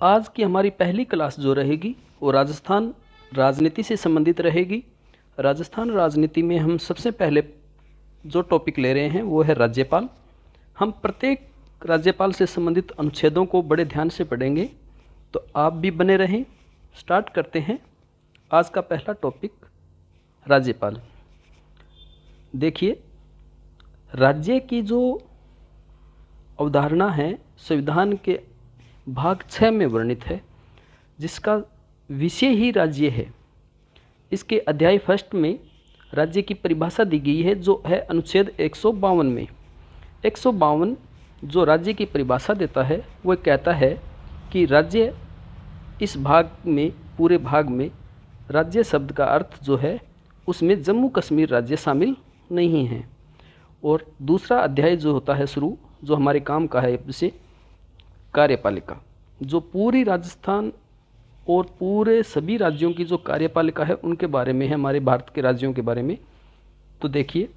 आज की हमारी पहली क्लास जो रहेगी वो राजस्थान राजनीति से संबंधित रहेगी। राजस्थान राजनीति में हम सबसे पहले जो टॉपिक ले रहे हैं वो है राज्यपाल। हम प्रत्येक राज्यपाल से संबंधित अनुच्छेदों को बड़े ध्यान से पढ़ेंगे, तो आप भी बने रहें। स्टार्ट करते हैं आज का पहला टॉपिक, राज्यपाल। देखिए, राज्य की जो अवधारणा है संविधान के भाग 6 में वर्णित है, जिसका विषय ही राज्य है। इसके अध्याय फर्स्ट में राज्य की परिभाषा दी गई है, जो है अनुच्छेद 152 में। 152 जो राज्य की परिभाषा देता है वो कहता है कि राज्य, इस भाग में, पूरे भाग में राज्य शब्द का अर्थ जो है उसमें जम्मू कश्मीर राज्य शामिल नहीं है। और दूसरा अध्याय जो होता है शुरू, जो हमारे काम का है विषय, कार्यपालिका, जो पूरी राजस्थान और पूरे सभी राज्यों की जो कार्यपालिका है उनके बारे में है, हमारे भारत के राज्यों के बारे में। तो देखिए,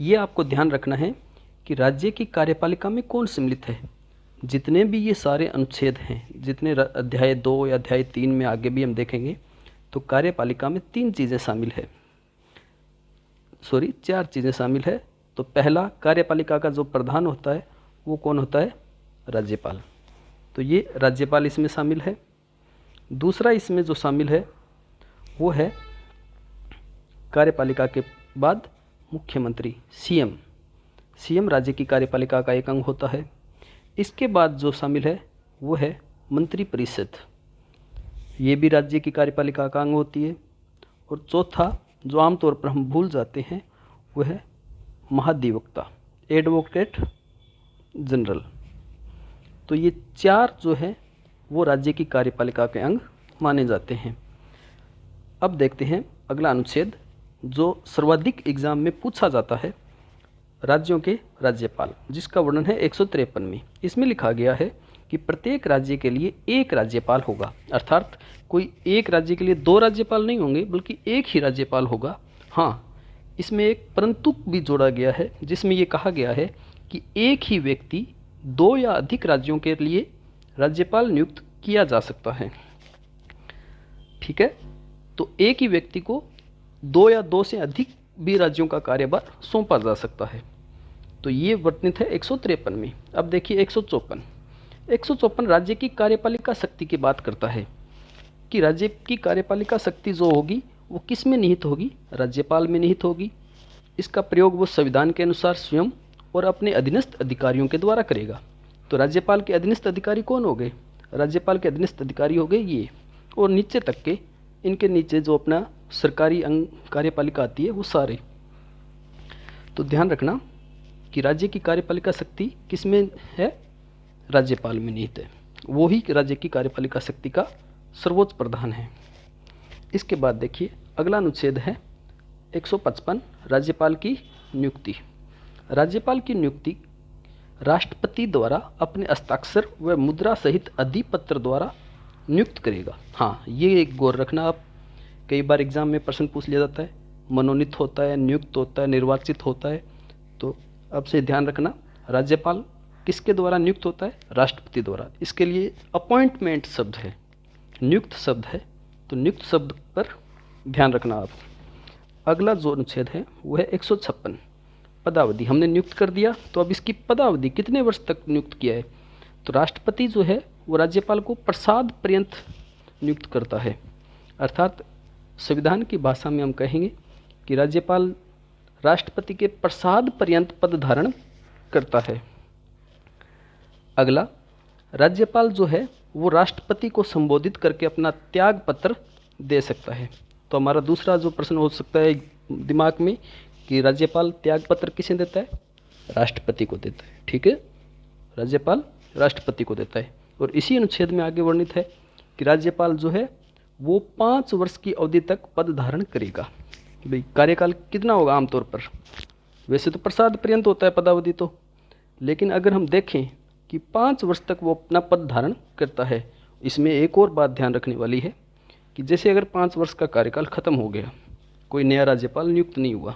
ये आपको ध्यान रखना है कि राज्य की कार्यपालिका में कौन सम्मिलित है। जितने भी ये सारे अनुच्छेद हैं, जितने अध्याय 2 या अध्याय 3 में आगे भी हम देखेंगे, तो कार्यपालिका में 4 चीज़ें शामिल है। तो पहला, कार्यपालिका का जो प्रधान होता है वो कौन होता है? राज्यपाल। तो ये राज्यपाल इसमें शामिल है। दूसरा इसमें जो शामिल है वो है कार्यपालिका के बाद मुख्यमंत्री, सीएम राज्य की कार्यपालिका का एक अंग होता है। इसके बाद जो शामिल है वो है मंत्रिपरिषद, ये भी राज्य की कार्यपालिका का अंग होती है। और चौथा, जो आमतौर पर हम भूल जाते हैं, वो है महाधिवक्ता, एडवोकेट जनरल। तो ये 4 जो है वो राज्य की कार्यपालिका के अंग माने जाते हैं। अब देखते हैं अगला अनुच्छेद, जो सर्वाधिक एग्जाम में पूछा जाता है, राज्यों के राज्यपाल, जिसका वर्णन है 153 में। इसमें लिखा गया है कि प्रत्येक राज्य के लिए एक राज्यपाल होगा, अर्थात कोई एक राज्य के लिए 2 राज्यपाल नहीं होंगे, बल्कि एक ही राज्यपाल होगा। हाँ, इसमें एक परंतु भी जोड़ा गया है, जिसमें ये कहा गया है कि एक ही व्यक्ति 2 या अधिक राज्यों के लिए राज्यपाल नियुक्त किया जा सकता है। ठीक है, तो एक ही व्यक्ति को 2 या 2 से अधिक भी राज्यों का कार्यभार सौंपा जा सकता है। तो ये वर्णित है 153 में। अब देखिए 154 राज्य की कार्यपालिका शक्ति की बात करता है कि राज्य की कार्यपालिका शक्ति जो होगी वो किस में निहित होगी? राज्यपाल में निहित होगी। इसका प्रयोग वो संविधान के अनुसार स्वयं और अपने अधीनस्थ अधिकारियों के द्वारा करेगा। तो राज्यपाल के अधीनस्थ अधिकारी कौन हो गए? राज्यपाल के अधीनस्थ अधिकारी हो गए ये, और नीचे तक के, इनके नीचे जो अपना सरकारी अंग कार्यपालिका आती है वो सारे। तो ध्यान रखना कि राज्य की कार्यपालिका शक्ति किस में है? राज्यपाल में निहित है। वो ही राज्य की कार्यपालिका शक्ति का सर्वोच्च प्रधान है। इसके बाद देखिए अगला अनुच्छेद है 155, राज्यपाल की नियुक्ति। राज्यपाल की नियुक्ति राष्ट्रपति द्वारा अपने हस्ताक्षर व मुद्रा सहित अधिपत्र द्वारा नियुक्त करेगा। हाँ, ये एक गौर रखना आप, कई बार एग्जाम में प्रश्न पूछ लिया जाता है, मनोनीत होता है, नियुक्त होता है, निर्वाचित होता है। तो अब से ध्यान रखना, राज्यपाल किसके द्वारा नियुक्त होता है? राष्ट्रपति द्वारा। इसके लिए अपॉइंटमेंट शब्द है, नियुक्त शब्द है, तो नियुक्त शब्द पर ध्यान रखना आप। अगला जो अनुच्छेद है वो है 156, पदावधि। हमने नियुक्त कर दिया, तो अब इसकी पदावधि कितने वर्ष तक नियुक्त किया है? तो राष्ट्रपति जो है वो राज्यपाल को प्रसाद पर्यंत नियुक्त करता है, अर्थात संविधान की भाषा में हम कहेंगे कि राज्यपाल राष्ट्रपति के प्रसाद पर्यंत पद धारण करता है। अगला, राज्यपाल जो है वो राष्ट्रपति को संबोधित करके अपना त्याग पत्र दे सकता है। तो हमारा दूसरा जो प्रश्न हो सकता है दिमाग में कि राज्यपाल त्याग पत्र किसे देता है? राष्ट्रपति को देता है। ठीक है, राज्यपाल राष्ट्रपति को देता है। और इसी अनुच्छेद में आगे वर्णित है कि राज्यपाल जो है वो 5 वर्ष की अवधि तक पद धारण करेगा। भाई, कार्यकाल कितना होगा आमतौर पर? वैसे तो प्रसाद पर्यंत होता है पदावधि तो, लेकिन अगर हम देखें कि 5 वर्ष तक वो अपना पद धारण करता है। इसमें एक और बात ध्यान रखने वाली है कि जैसे अगर 5 वर्ष का कार्यकाल खत्म हो गया, कोई नया राज्यपाल नियुक्त नहीं हुआ,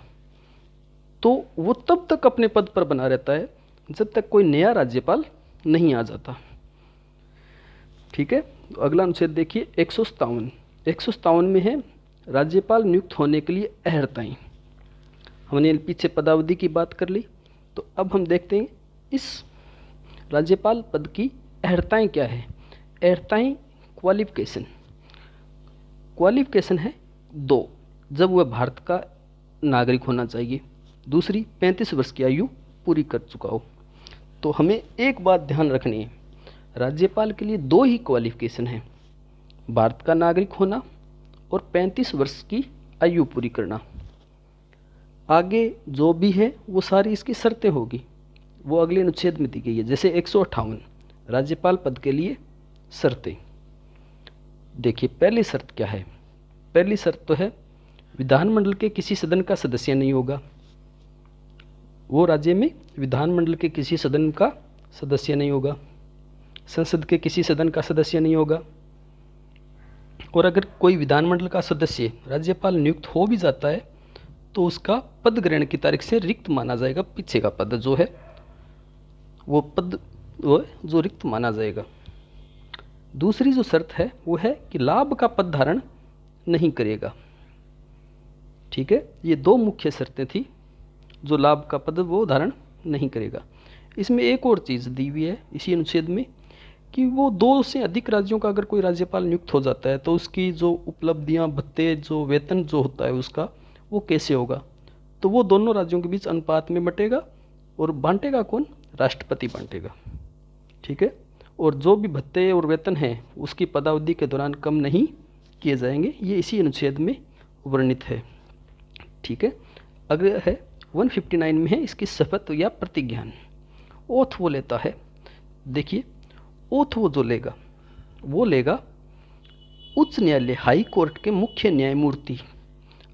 तो वो तब तक अपने पद पर बना रहता है जब तक कोई नया राज्यपाल नहीं आ जाता। ठीक है। तो अगला अनुच्छेद देखिए 157। 157 में है राज्यपाल नियुक्त होने के लिए अहर्ताएँ। हमने पीछे पदावधि की बात कर ली, तो अब हम देखते हैं इस राज्यपाल पद की अहर्ताएँ क्या है। अहर्ताएँ क्वालिफिकेशन है 2, जब वह भारत का नागरिक होना चाहिए, दूसरी 35 वर्ष की आयु पूरी कर चुका हो। तो हमें एक बात ध्यान रखनी है, राज्यपाल के लिए 2 ही क्वालिफिकेशन है, भारत का नागरिक होना और 35 वर्ष की आयु पूरी करना। आगे जो भी है वो सारी इसकी शर्तें होगी, वो अगले अनुच्छेद में दी गई है। जैसे 158 राज्यपाल पद के लिए शर्तें। देखिए पहली शर्त क्या है। पहली शर्त तो है विधानमंडल के किसी सदन का सदस्य नहीं होगा। वो राज्य में विधानमंडल के किसी सदन का सदस्य नहीं होगा, संसद के किसी सदन का सदस्य नहीं होगा। और अगर कोई विधानमंडल का सदस्य राज्यपाल नियुक्त हो भी जाता है तो उसका पद ग्रहण की तारीख से रिक्त माना जाएगा। पीछे का पद जो है वो पद जो रिक्त माना जाएगा। दूसरी जो शर्त है वो है कि लाभ का पद धारण नहीं करेगा। ठीक है, ये 2 मुख्य शर्तें थी, जो लाभ का पद वो धारण नहीं करेगा। इसमें एक और चीज़ दी हुई है इसी अनुच्छेद में कि वो 2 से अधिक राज्यों का अगर कोई राज्यपाल नियुक्त हो जाता है तो उसकी जो उपलब्धियां, भत्ते, जो वेतन जो होता है उसका, वो कैसे होगा। तो वो दोनों राज्यों के बीच अनुपात में बटेगा और बांटेगा कौन, राष्ट्रपति बांटेगा। ठीक है, और जो भी भत्ते और वेतन हैं उसकी पदावधि के दौरान कम नहीं किए जाएंगे। ये इसी अनुच्छेद में वर्णित है। ठीक है, अगला है 159 में है इसकी शपथ या प्रतिज्ञान। ओथ वो लेता है। देखिए ओथ वो जो लेगा वो लेगा उच्च न्यायालय हाई कोर्ट के मुख्य न्यायमूर्ति।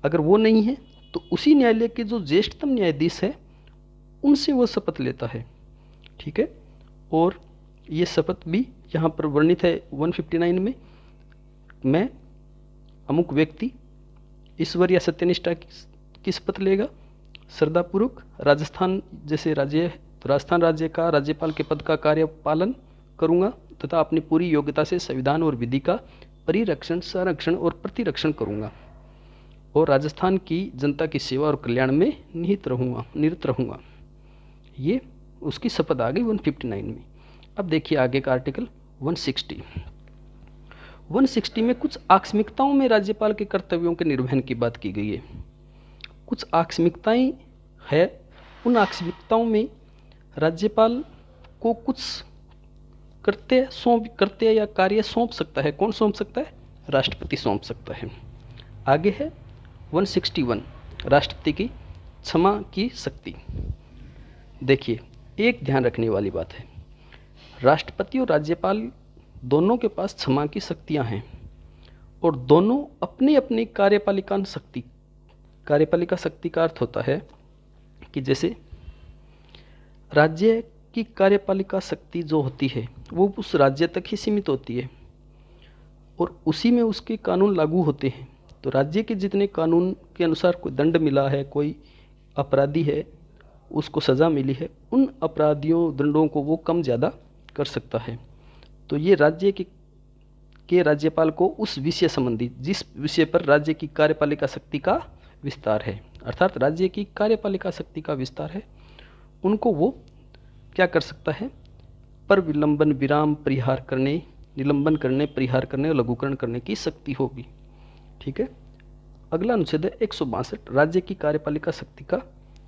अगर वो नहीं है तो उसी न्यायालय के जो ज्येष्ठतम न्यायाधीश है उनसे वो शपथ लेता है। ठीक है, और ये शपथ भी यहाँ पर वर्णित है 159 में। मैं अमुक व्यक्ति ईश्वर या सत्यनिष्ठा की शपथ लेगा, श्रद्धापूर्वक राजस्थान जैसे राज्य है तो राजस्थान राज्य का राज्यपाल के पद का कार्य पालन करूँगा तथा अपनी पूरी योग्यता से संविधान और विधि का परिरक्षण, संरक्षण और प्रतिरक्षण करूँगा और राजस्थान की जनता की सेवा और कल्याण में निहित रहूँगा। ये उसकी शपथ आ गई 159 में। अब देखिए आगे का आर्टिकल 160। 160 में कुछ आकस्मिकताओं में राज्यपाल के कर्तव्यों के निर्वहन की बात की गई है। कुछ आकस्मिकताएं है, उन आकस्मिकताओं में राज्यपाल को कुछ करते या कार्य सौंप सकता है। कौन सौंप सकता है, राष्ट्रपति सौंप सकता है। आगे है 161 राष्ट्रपति की क्षमा की शक्ति। देखिए एक ध्यान रखने वाली बात है, राष्ट्रपति और राज्यपाल दोनों के पास क्षमा की शक्तियां हैं और दोनों अपनी अपनी कार्यपालिका शक्ति का अर्थ होता है कि जैसे राज्य की कार्यपालिका शक्ति जो होती है वो उस राज्य तक ही सीमित होती है और उसी में उसके कानून लागू होते हैं। तो राज्य के जितने कानून के अनुसार कोई दंड मिला है, कोई अपराधी है उसको सज़ा मिली है, उन अपराधियों दंडों को वो कम ज़्यादा कर सकता है। तो ये राज्य के राज्यपाल को उस विषय संबंधी, जिस विषय पर राज्य की कार्यपालिका शक्ति का विस्तार है, अर्थात राज्य की कार्यपालिका शक्ति का विस्तार है, उनको वो क्या कर सकता है, पर विलंबन, विराम, परिहार करने, निलंबन करने, परिहार करने और लघुकरण करने की शक्ति होगी। ठीक है, अगला अनुच्छेद है 162 राज्य की कार्यपालिका शक्ति का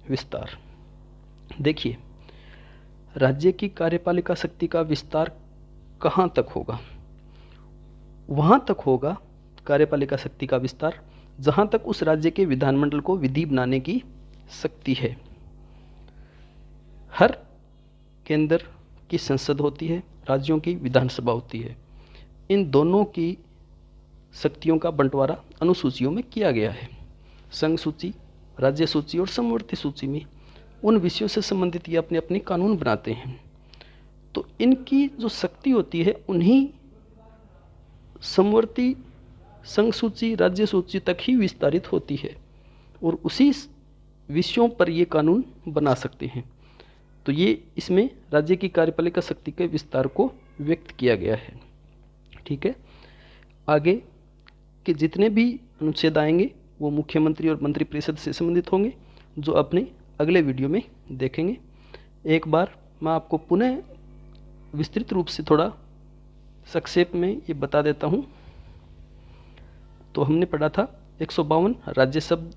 विस्तार। देखिए राज्य की कार्यपालिका शक्ति का विस्तार कहाँ तक होगा, वहाँ तक होगा कार्यपालिका शक्ति का विस्तार जहाँ तक उस राज्य के विधानमंडल को विधि बनाने की शक्ति है। हर केंद्र की संसद होती है, राज्यों की विधानसभा होती है। इन दोनों की शक्तियों का बंटवारा अनुसूचियों में किया गया है। संघ सूची, राज्य सूची और समवर्ती सूची में उन विषयों से संबंधित ये अपने अपने कानून बनाते हैं। तो इनकी जो शक्ति होती है उन्हीं समवर्ती, संघ सूची, राज्य सूची तक ही विस्तारित होती है और उसी विषयों पर ये कानून बना सकते हैं। तो ये इसमें राज्य की कार्यपालिका शक्ति के विस्तार को व्यक्त किया गया है। ठीक है। आगे के जितने भी अनुच्छेद आएंगे वो मुख्यमंत्री और मंत्रिपरिषद से संबंधित होंगे, जो अपने अगले वीडियो में देखेंगे। एक बार मैं आपको पुनः विस्तृत रूप से थोड़ा संक्षेप में ये बता देता हूँ। तो हमने पढ़ा था 152 राज्य शब्द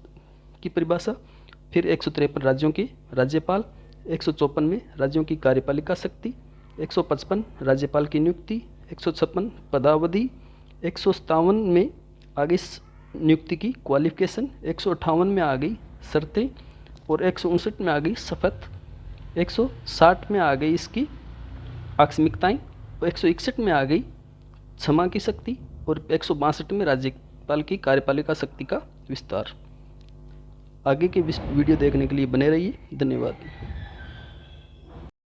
की परिभाषा, फिर 153 राज्यों के राज्यपाल, 154 में राज्यों की कार्यपालिका शक्ति, 155 राज्यपाल की नियुक्ति, 156 पदावधि, 157 में आ गई नियुक्ति की क्वालिफिकेशन, 158 में आ गई शर्तें और 159 में आ गई शपथ, 160 में आ गई इसकी आकस्मिकताएं, 161 में आ गई क्षमा की शक्ति और 162 में राज्यपाल की कार्यपालिका शक्ति का विस्तार। आगे के वीडियो देखने के लिए बने रहिए। धन्यवाद।